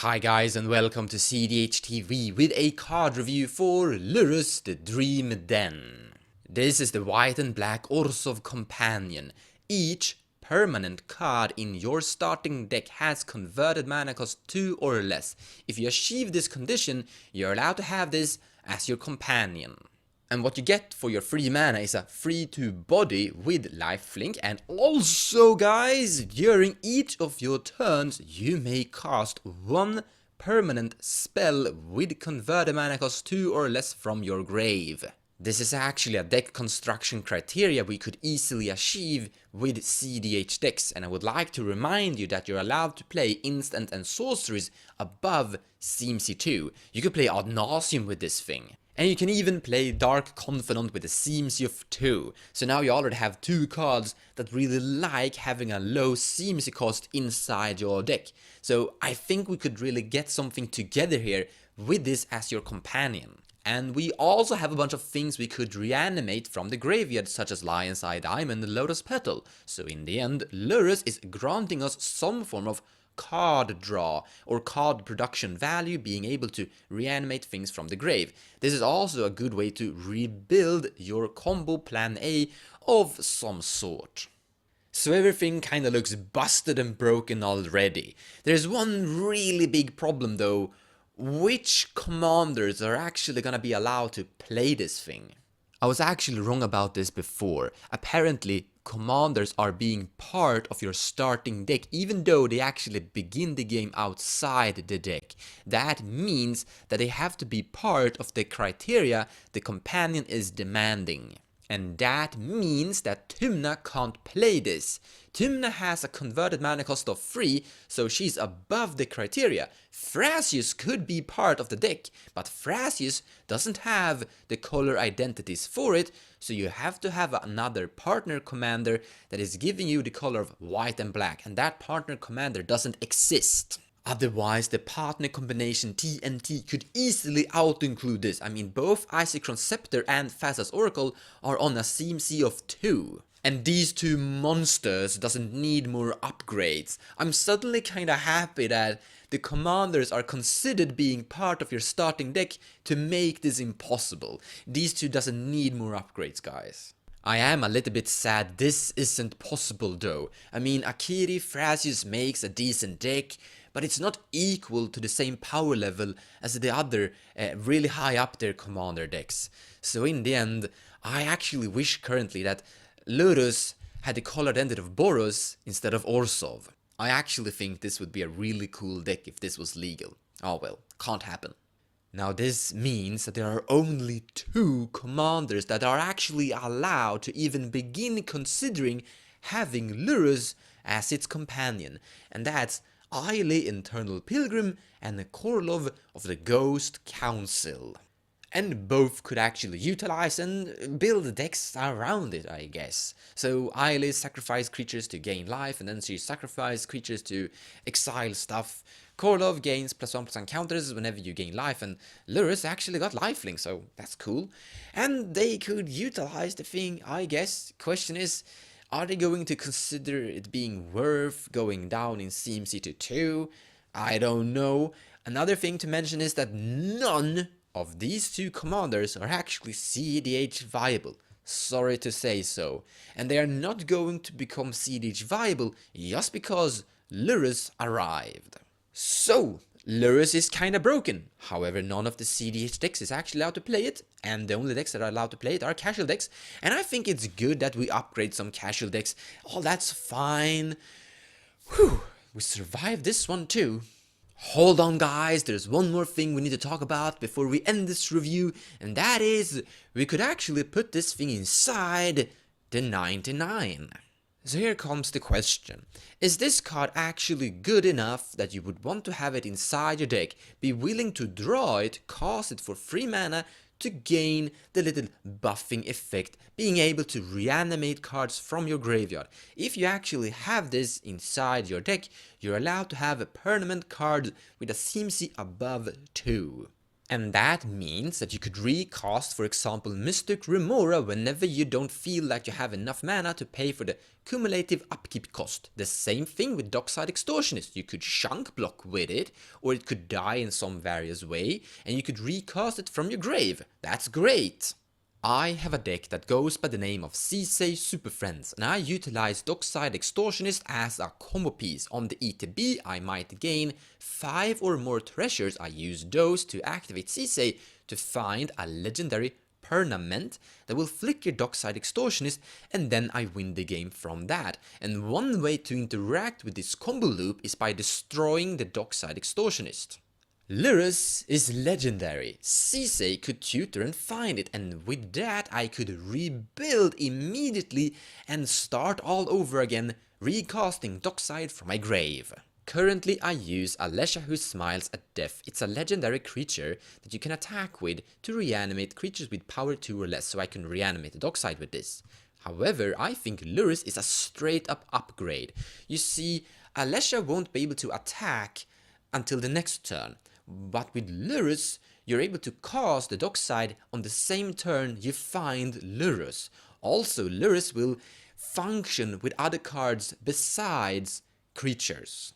Hi guys and welcome to cEDH TV with a card review for Lurrus the Dream Den. This is the white and black Orzhov companion. Each permanent card in your starting deck has converted mana cost 2 or less. If you achieve this condition, you're allowed to have this as your companion. And what you get for your free mana is a free to body with lifelink, and also guys, during each of your turns you may cast one permanent spell with converted mana cost 2 or less from your grave. This is actually a deck construction criteria we could easily achieve with cEDH decks, and I would like to remind you that you're allowed to play instant and sorceries above cEDH. You could play Ad Nauseam with this thing. And you can even play Dark Confidant with the cEDH too. So now you already have two cards that really like having a low cEDH cost inside your deck. So I think we could really get something together here with this as your companion. And we also have a bunch of things we could reanimate from the graveyard, such as Lion's Eye Diamond and Lotus Petal. So in the end, Lurrus is granting us some form of card draw or card production value, being able to reanimate things from the grave. This is also a good way to rebuild your combo plan A of some sort. So everything kinda looks busted and broken already. There's one really big problem though. Which commanders are actually gonna be allowed to play this thing? I was actually wrong about this before. Apparently, commanders are being part of your starting deck, even though they actually begin the game outside the deck. That means that they have to be part of the criteria the companion is demanding. And that means that Tymna can't play this. Tymna has a converted mana cost of 3, so she's above the criteria. Thrasius could be part of the deck, but Thrasius doesn't have the color identities for it, so you have to have another partner commander that is giving you the color of white and black, and that partner commander doesn't exist. Otherwise, the partner combination TNT could easily auto-include this. I mean, both Isochron Scepter and Thassa's Oracle are on a CMC of 2. And these two monsters doesn't need more upgrades. I'm suddenly kinda happy that the commanders are considered being part of your starting deck to make this impossible. These two doesn't need more upgrades, guys. I am a little bit sad this isn't possible though. I mean, Akiri Thrasius makes a decent deck, but it's not equal to the same power level as the other really high up there commander decks. So in the end, I actually wish currently that Lurrus had the colored ended of Boros instead of Orzhov. I actually think this would be a really cool deck if this was legal. Oh well, can't happen. Now this means that there are only 2 commanders that are actually allowed to even begin considering having Lurrus as its companion, and that's Ayli Internal Pilgrim and Karlow of the Ghost Council. And both could actually utilize and build decks around it, I guess. So Ayli sacrificed creatures to gain life, and then she sacrificed creatures to exile stuff. Karlow gains +1/+1 counters whenever you gain life, and Lurrus actually got lifelink, so that's cool. And they could utilize the thing, I guess. Question is, are they going to consider it being worth going down in CMC to 2? I don't know. Another thing to mention is that none of these 2 commanders are actually cEDH viable. Sorry to say so. And they are not going to become cEDH viable just because Lurrus arrived. So, Lurrus is kinda broken. However, none of the cEDH decks is actually allowed to play it, and the only decks that are allowed to play it are casual decks, and I think it's good that we upgrade some casual decks. Oh, that's fine. Whew, we survived this one too. Hold on guys, there's one more thing we need to talk about before we end this review, and that is, we could actually put this thing inside the 99. So here comes the question. Is this card actually good enough that you would want to have it inside your deck, be willing to draw it, cast it for 3 mana to gain the little buffing effect, being able to reanimate cards from your graveyard? If you actually have this inside your deck, you're allowed to have a permanent card with a CMC above 2. And that means that you could recast, for example, Mystic Remora whenever you don't feel like you have enough mana to pay for the cumulative upkeep cost. The same thing with Dockside Extortionist. You could chunk block with it, or it could die in some various way, and you could recast it from your grave. That's great! I have a deck that goes by the name of cEDH Super Friends, and I utilize Dockside Extortionist as a combo piece. On the ETB I might gain 5 or more treasures. I use those to activate cEDH to find a legendary permanent that will flicker Dockside Extortionist, and then I win the game from that. And one way to interact with this combo loop is by destroying the Dockside Extortionist. Lurrus is legendary. cEDH could tutor and find it, and with that I could rebuild immediately and start all over again, recasting Dockside from my grave. Currently I use Alesha who smiles at death. It's a legendary creature that you can attack with to reanimate creatures with power 2 or less, so I can reanimate the Dockside with this. However, I think Lurrus is a straight up upgrade. You see, Alesha won't be able to attack until the next turn. But with Lurrus, you're able to cast the Dockside on the same turn you find Lurrus. Also, Lurrus will function with other cards besides creatures.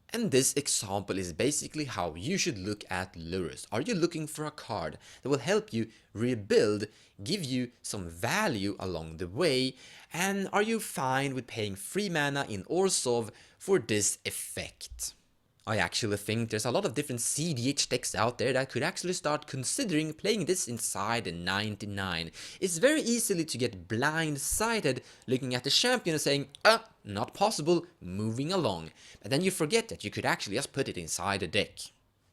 And this example is basically how you should look at Lurrus. Are you looking for a card that will help you rebuild, give you some value along the way, and are you fine with paying 3 mana in Orzhov for this effect? I actually think there's a lot of different cEDH decks out there that could actually start considering playing this inside the 99. It's very easily to get blindsided looking at the champion and saying, not possible, moving along. But then you forget that you could actually just put it inside a deck.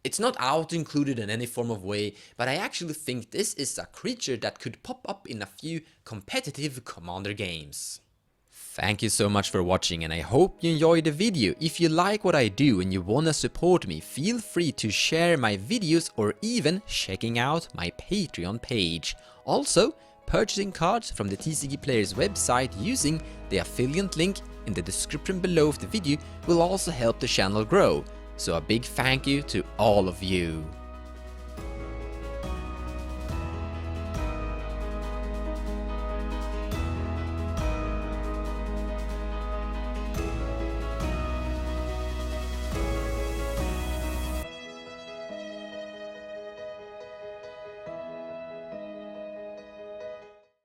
It's not auto-included in any form of way, but I actually think this is a creature that could pop up in a few competitive Commander games. Thank you so much for watching, and I hope you enjoyed the video. If you like what I do and you wanna support me, feel free to share my videos or even checking out my Patreon page. Also, purchasing cards from the TCG Players website using the affiliate link in the description below of the video will also help the channel grow. So a big thank you to all of you.